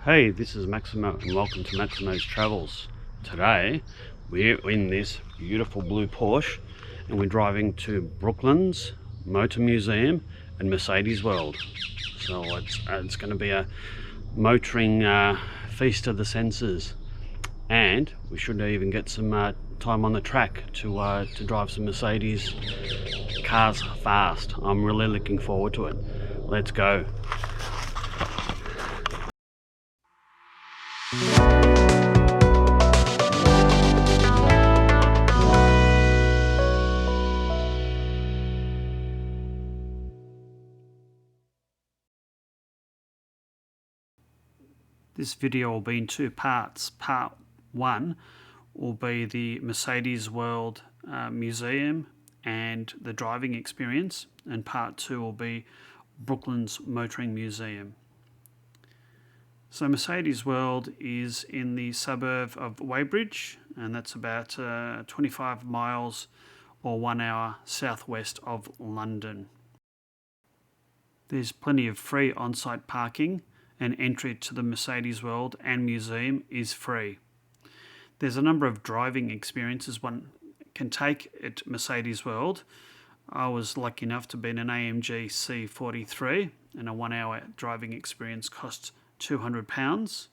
Hey, this is Maximo and welcome to Maximo's Travels. Today we're in this beautiful blue Porsche and we're driving to Brooklands Motor Museum and Mercedes World. So it's going to be a motoring feast of the senses, and we should even get some time on the track to drive some Mercedes cars fast. I'm really looking forward to it. Let's go. This video will be in two parts. Part one will be the Mercedes World Museum and the driving experience, and part two will be Brooklands Motoring Museum. So Mercedes World is in the suburb of Weybridge, and that's about 25 miles or 1 hour southwest of London. There's plenty of free on-site parking, and entry to the Mercedes World and Museum is free. There's a number of driving experiences one can take at Mercedes World. I was lucky enough to be in an AMG C43, and a 1 hour driving experience cost £200.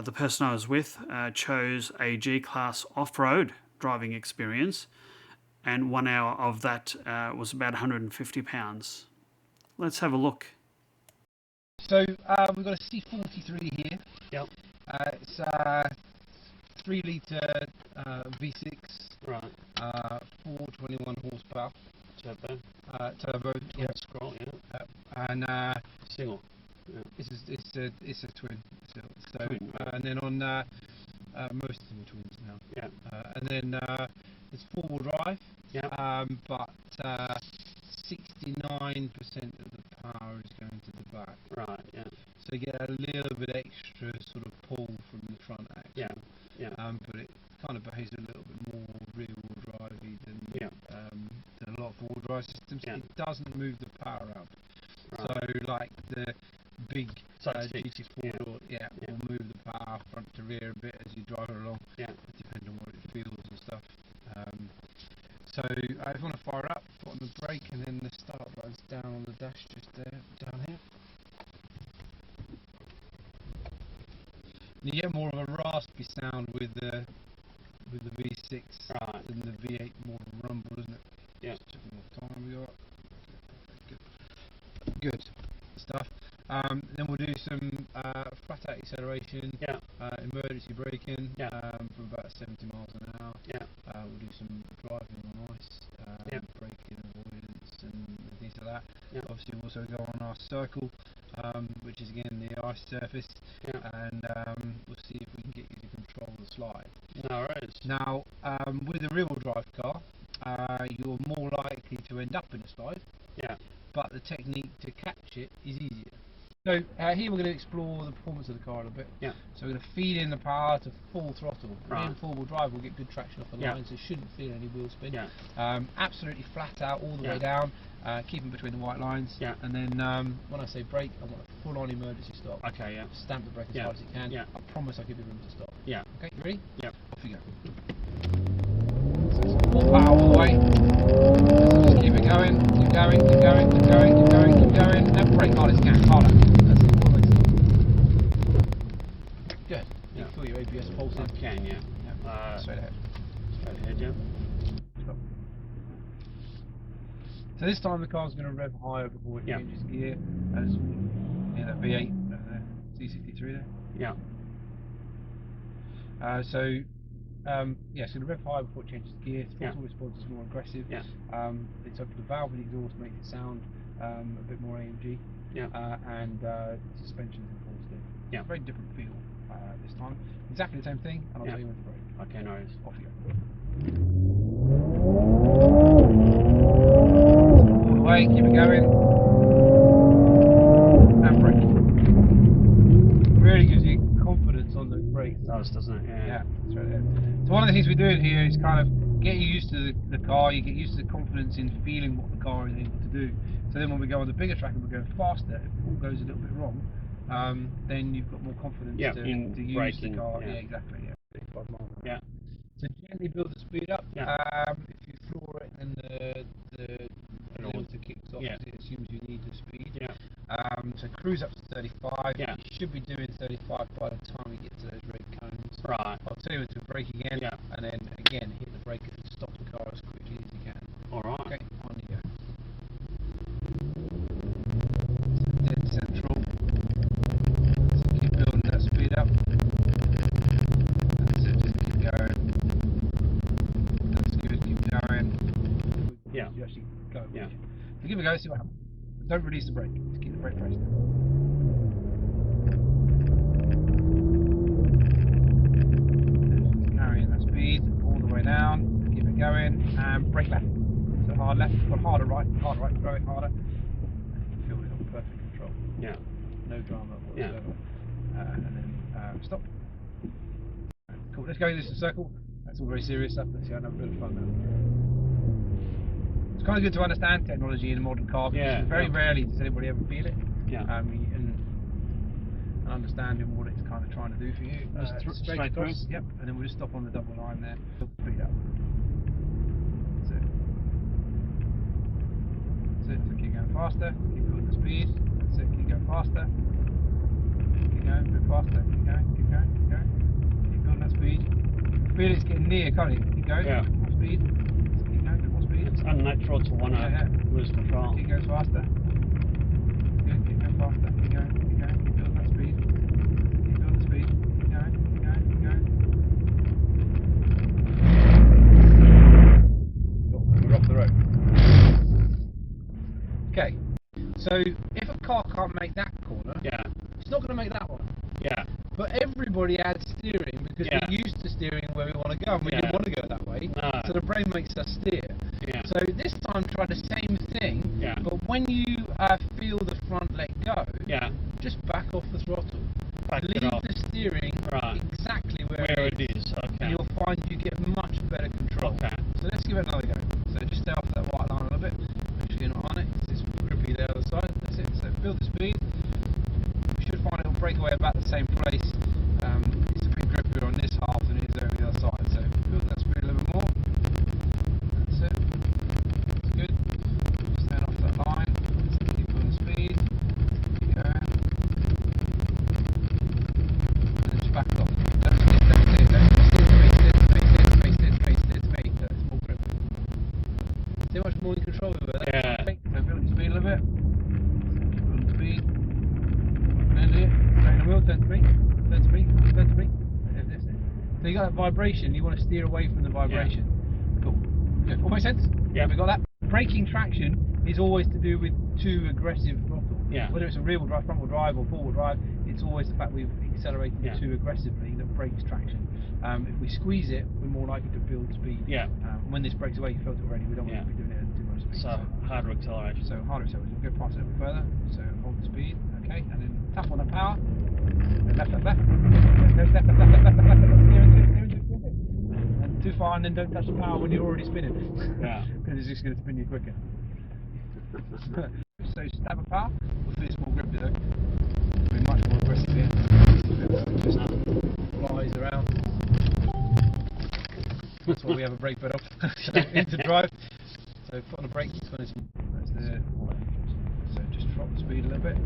The person I was with chose a G Class off-road driving experience, and 1 hour of that was about £150. Let's have a look. So we've got a C43 here. Yep. It's 3 litre V6. Right. 421 horsepower. Turbo. Turbo. Yeah. Scroll. Yeah. And Single. Yeah. It's a twin. So Twin. and then on most of them are twins now. Yeah. And then it's 4-wheel drive. Yeah. But 69% of the power is going to the back. Right. Yeah. So you get a little bit extra sort of pull from the front axle. Yeah. Yeah. But it kind of behaves a little bit more rear-wheel drivey than a lot of four-wheel drive systems. Yeah. It doesn't move the power up. Right. So like the big GT4 will move the power front to rear a bit as you drive along. Yeah. Depending on what it feels and stuff. So I just want to fire up, put on the brake, and then the start button's down on the dash just there, down here. And you get more of a raspy sound with the V6 than the V8, more of a rumble, isn't it? Yeah. Just checking what time we got. Good stuff. Then we'll do some flat out acceleration, emergency braking for about 70 miles an hour. Yeah. We'll do some driving on ice, braking avoidance and things like that. Yeah. Obviously we'll also go on our circle, which is again the ice surface, and we'll see if we can get you to control the slide. Alright. Now, with a rear-wheel drive car, you're more likely to end up in a slide, but the technique to catch it is easier. So here we're going to explore the performance of the car a little bit. Yeah. So we're going to feed in the power to full throttle. Right. In four-wheel drive we'll get good traction off the line, so shouldn't feel any wheel spin. Yeah. Absolutely flat out all the way down, keeping between the white lines. Yeah. And then when I say brake, I want a full-on emergency stop. Okay. Yeah. Stamp the brake as hard as you can. Yeah. I promise I'll give you room to stop. Yeah. Okay. You ready? Yeah. Off you go. So it's full power all the way. So just keep it going. Keep going. Keep going. Keep going. Keep going. Keep going. And brake hard as you can. Harder. Good. You feel your ABS pulsing? I can, yeah. Straight ahead. Straight ahead, yeah. Stop. So this time the car's going to rev higher before it changes gear, as that V8, C43 there. Yeah. So it's going to rev higher before it changes gear. Throttle response is more aggressive. Yeah. It's up to the valve and exhaust makes it sound a bit more AMG. Yeah. And suspension's in full stick. Yeah. Very different feel this time. Exactly the same thing, and I'll tell you when to brake. Okay, no worries. Off you go. All the way, keep it going. And brake. Really gives you confidence on those brakes. It does, doesn't it? Yeah. That's right there. So one of the things we're doing here is kind of get you used to the car, you get used to the confidence in feeling what the car is able to do. So then when we go on the bigger track and we're going faster, if it all goes a little bit wrong, then you've got more confidence to use braking, the car. Yeah, exactly. Yeah. 35 miles an hour. Yeah. So gently build the speed up. Yeah. If you floor it, then the limiter kicks off. Yeah. It assumes you need the speed. Yeah. So cruise up to 35. Yeah. You should be doing 35 by the time you get to those red cones. Right. I'll tell you when to brake again. Yeah. And then again hit the brake to stop the car as quickly as you can. All right. Okay, on you go. So dead central. So keep building that speed up. That's it, just keep going. That's good, keep going. Yeah. You actually go. Yeah. So give it a go, see what happens. Don't release the brake, just keep the brake pressed. Just carrying that speed all the way down, keep it going, and brake left. So hard left, but harder right, throw it harder. Feel it on perfect control. Yeah. No drama whatsoever. Yeah. And then stop. Cool, let's go this in a circle. That's all very serious stuff. Let's see, have a bit of fun now. It's kind of good to understand technology in a modern car because very rarely does anybody ever feel it. Yeah. And understanding what it's kind of trying to do for you. Just straight across. Yep. And then we'll just stop on the double line there. Speed up. That's it. That's it. So keep going faster. Keep building the speed. That's it. Keep going faster. Keep going. A bit faster. Keep going. Keep going. Keep going. Keep building that speed. Feel it's getting near, can't you? Keep going. Yeah. More speed. Keep going. More speed. It's unnatural to want to lose control. Keep going faster. Good. Keep going faster. Keep going. Keep going. Keep building that speed. Keep building the speed. Keep going. Keep going. Keep going. Cool. We're off the road. Okay. So if a car can't make that corner, it's not going to make that one. Yeah. But everybody adds steering because we're used to steering where we want to go, and we didn't want to go that way. No. So the brain makes us steer. Yeah. So this time try the same thing, but when you feel the front let go, just back off the throttle. Leave the steering exactly where it is. Okay. And you'll find you get much better control. Okay. So let's give it another go. So just stay off that white line a little bit. Make sure you're not on it. It's grippy there on the side. That's it. So build the speed. You should find it will break away about the same place. It's a bit grippier on this half than it is over the other side. So build that speed a little bit more. That's it. That's good. Just turn off that line. Let's keep building the speed. Keep going. And then just back it off. Don't steer. That's more grip. See how much more in control over there? Yeah. Okay. So build the speed a little bit. Keep building the speed. And it. Turn the wheel, turn to me. Turn to me. Turn to me. So you got that vibration, you want to steer away from the vibration. Cool. Good. All make sense? Yeah. We got that. Braking traction is always to do with too aggressive throttle. Yeah. Whether it's a rear wheel drive, front wheel drive, or four wheel drive, it's always the fact we've accelerated too aggressively that breaks traction. If we squeeze it, we're more likely to build speed. Yeah. When this breaks away, you felt it already. We don't want to be doing it at too much speed. So harder acceleration. So harder acceleration. We'll go past it a bit further. So hold the speed. Okay. And then tap on the power. Left, left, left. Left, left, left, left, left, left, left. Steer into it. And too far, and then don't touch the power when you're already spinning. Yeah. Because it's just going to spin you quicker. So stab a power. We'll feel it's more grippy though. It'll be much more aggressive here. Just flies around. That's why we have a brake pedal. So into drive. So foot on the brake. That's the. So just drop the speed a little bit.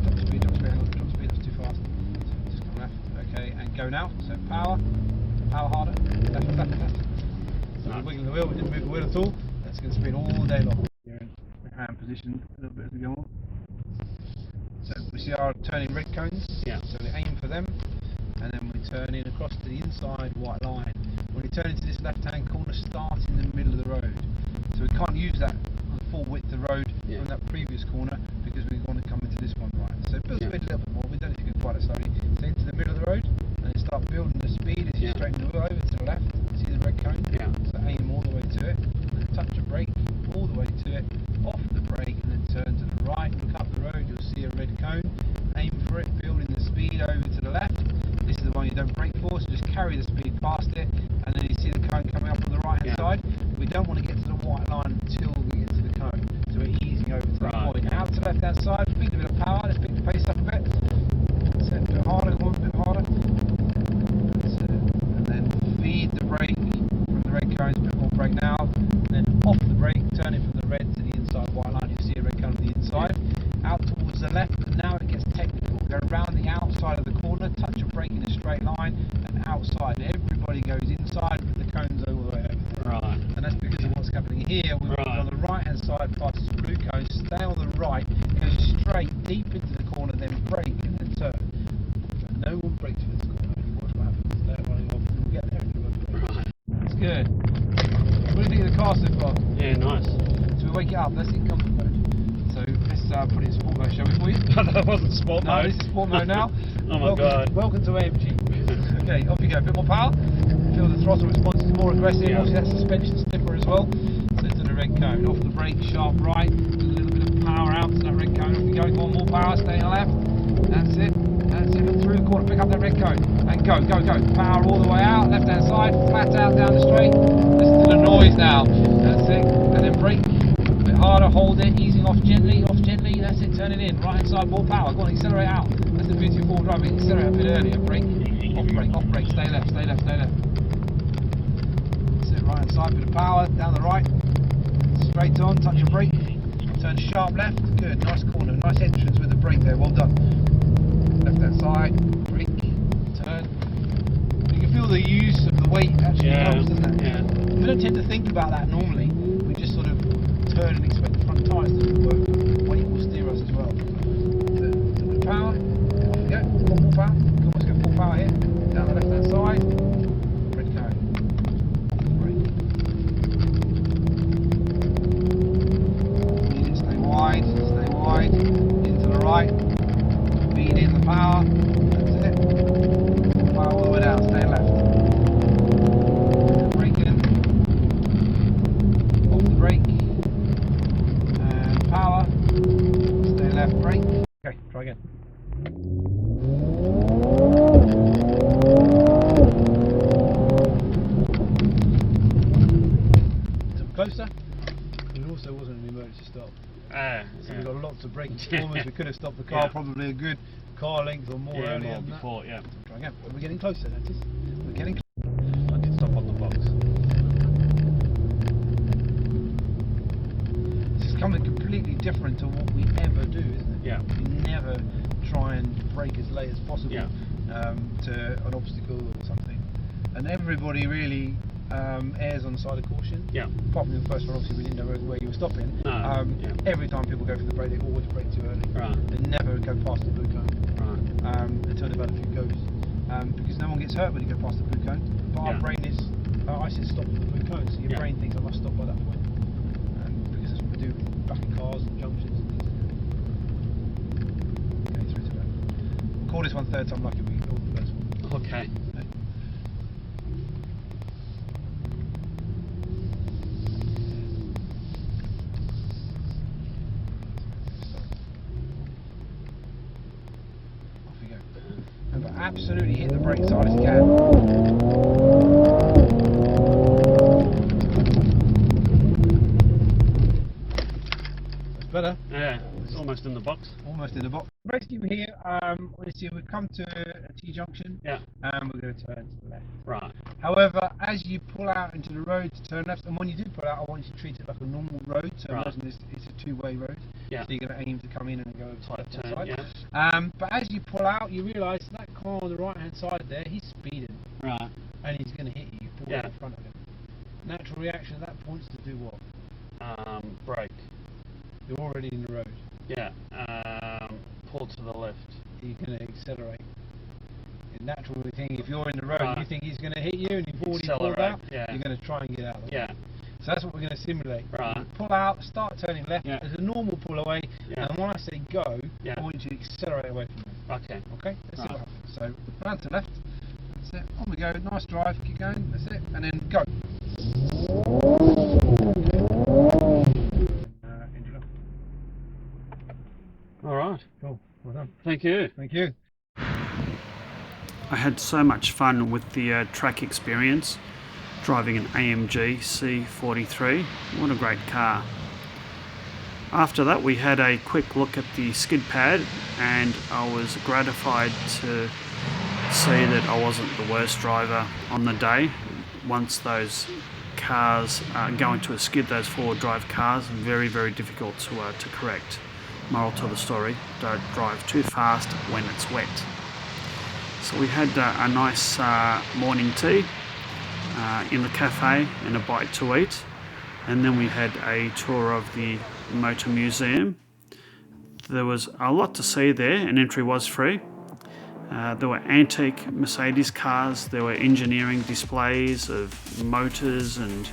Drop the speed, drop the speed, drop the speed, that's too fast. So just come left, okay, and go now. So power harder, left, left, left. So we're wiggling the wheel, we didn't move the wheel at all. That's going to spin all day long. You're in hand position a little bit as we go on. So we see our turning red cones, so we aim for them, and then we turn in across to the inside white line. When you turn into this left hand corner, start in the middle of the road. So we can't use that on the full width of the road from that previous corner because we want to come into this one right. So build the speed a little bit more, we don't know if you can quite it slowly. So into the middle of the road, and then start building the speed as you straighten the wheel over to the left. See the red cone? So aim all the way to it, and then touch the brake all the way to it, off the brake, and then turn to the right. Look up the road, you'll see a red cone. Aim for it, building the speed over to the left. This is the one you don't brake for, so just carry the speed past it, and then you see the cone coming up on the right hand side. We don't want to get to the white line until we get to the cone, so we're easing over to that point. Out to the left hand side, pick a bit of power, let's pick the pace up a bit. straight line, and outside everybody goes inside with the cones all the way over there. Right. And that's because of what's happening here. We're on the right hand side past this blue cone, stay on the right, go straight deep into the corner, then brake and then turn. So no one brakes for this corner. You watch what happens. They're running off and we'll get there. Right. That's good. What do you think of the car so far? Yeah, nice. So we wake it up, let's hit comfort mode. So let's put it in sport mode, shall we, for you? That wasn't sport No, mode. this is sport mode now. Oh my god. Welcome to AMG. Okay, off you go. A bit more power. Feel the throttle response is more aggressive. Yeah. Obviously that suspension stiffer as well. So into the red cone. Off the brake, sharp right. A little bit of power out to that red cone. Off we go. One more power. Stay on left. That's it. That's it. And through the corner. Pick up that red cone. And go, go, go. Power all the way out. Left hand side. Flat out down the straight. Listen to the noise now. That's it. And then brake. A bit harder. Hold it. Easing off gently. Off gently. That's it. Turn it in. Right hand side. More power. Go on. Accelerate out. That's the beauty of all driving. Accelerate a bit earlier. Brake. Off brake. Off brake. Stay left. Stay left. Stay left. Right hand side, bit of power, down the right, straight on, touch your brake, turn sharp left, good, nice corner, nice entrance with the brake there, well done. Left hand side, brake, turn. You can feel the use of the weight actually helps, doesn't it? Yeah. We don't tend to think about that normally, we just sort of turn and expect the front tyres to work, weight will steer us as well. So, the power, off we go, one more power, you can almost go full power here, down the left hand side. Stay wide, into the right, feed in the power, that's it, power all the way down, stay left, brake in, off the brake, and power, stay left, brake, okay, try again. So closer, it also wasn't an emergency stop. So we've got lots of braking performance. We could have stopped the car probably a good car length or more earlier than before, that. yeah. Try again. We're getting closer, notice. We're getting closer. I did stop on the box. This is something completely different to what we ever do, isn't it? Yeah. We never try and brake as late as possible to an obstacle or something. And everybody really errs on the side of caution. Yeah. Apart from the first one, obviously we didn't know where you were stopping. Every time people go for the brake, they always brake too early. Right. They never go past the blue cone. Right. Until they've had a few goes. Because no one gets hurt when you go past the blue cone. But our brain is, I said stop at the blue cone, so your brain thinks I must stop by that point. Because that's what we do back in cars and junctions and things. Okay, through to that. We'll call this one third time lucky, we ignored the first one. Okay. Remember, absolutely hit the brakes as hard as you can. That's better. Yeah, it's almost in the box. Almost in the box. Basically we're here, obviously we've come to a T-junction, and we're going to turn to the left. Right. However, as you pull out into the road to turn left, and when you do pull out, I want you to treat it like a normal road, so imagine it's a two-way road, so you're going to aim to come in and go to the left side. But as you pull out, you realise that car on the right-hand side there, he's speeding. Right. And he's going to hit you, pull in front of him. Natural reaction at that point is to do what? Brake. You're already in the road. Yeah. Pull to the left. You're going to accelerate. The natural thing, if you're in the road and you think he's going to hit you and you've already pulled out, you're going to try and get out of the way. So that's what we're going to simulate. Right. Pull out, start turning left as a normal pull away, and when I say go, I want you to accelerate away from him. Okay. Okay? Let's see what happens. So, round to left. That's it. On we go. Nice drive. Keep going. That's it. And then go. Engine up. Alright. Cool. Well done. Thank you. Thank you. I had so much fun with the track experience, driving an AMG C43. What a great car. After that we had a quick look at the skid pad, and I was gratified to see that I wasn't the worst driver on the day. Once those cars go into a skid, those forward drive cars, very, very difficult to correct. Moral to the story, don't drive too fast when it's wet. So we had a nice morning tea in the cafe and a bite to eat, and then we had a tour of the Motor Museum. There was a lot to see there, and entry was free. There were antique Mercedes cars, there were engineering displays of motors and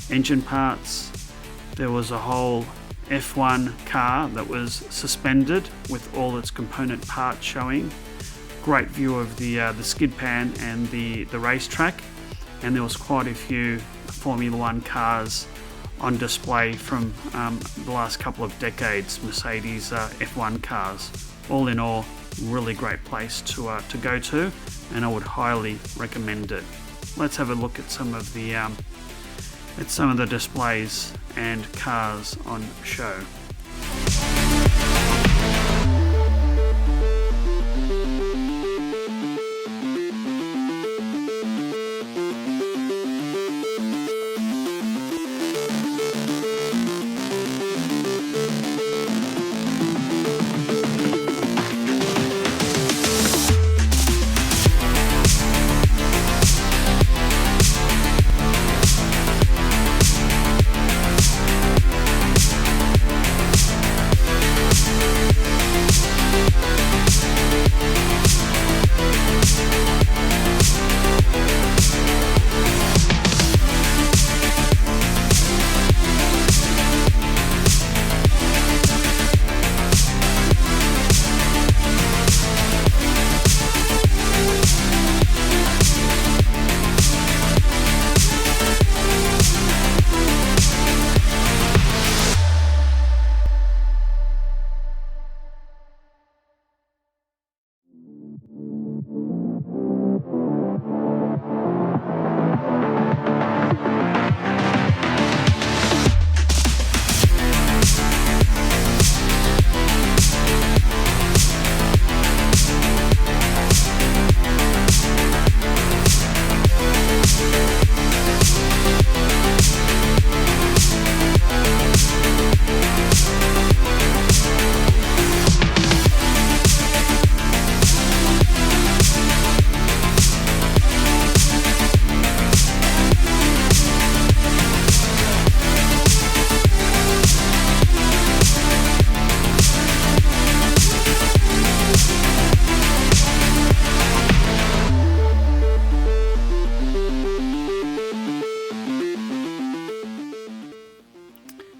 engine parts. There was a whole F1 car that was suspended with all its component parts showing. Great view of the skid pan and the race track, and there was quite a few Formula One cars on display from the last couple of decades, Mercedes F1 cars. All in all, really great place to go to, and I would highly recommend it. Let's have a look at some of the displays and cars on show.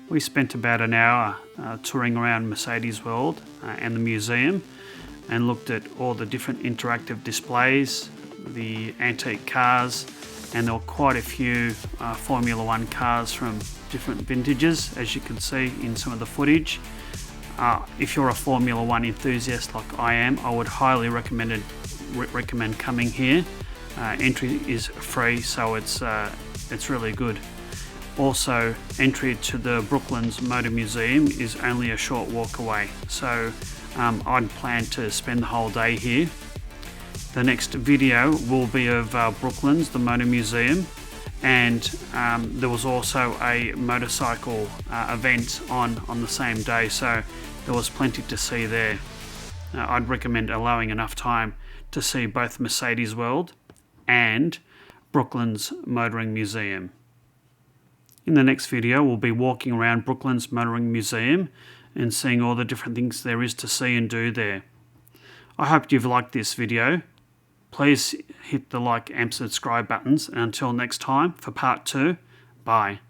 We spent about an hour touring around Mercedes World and the museum, and looked at all the different interactive displays, the antique cars, and there were quite a few Formula One cars from different vintages, as you can see in some of the footage. If you're a Formula One enthusiast like I am, I would highly recommend coming here. Entry is free, so it's really good. Also, entry to the Brooklands Motor Museum is only a short walk away, so I'd plan to spend the whole day here. The next video will be of Brooklands, the Motor Museum, and there was also a motorcycle event on the same day, so there was plenty to see there. I'd recommend allowing enough time to see both Mercedes World and Brooklands Motoring Museum. In the next video, we'll be walking around Brooklands Motoring Museum and seeing all the different things there is to see and do there. I hope you've liked this video. Please hit the like and subscribe buttons, and until next time for part 2, bye.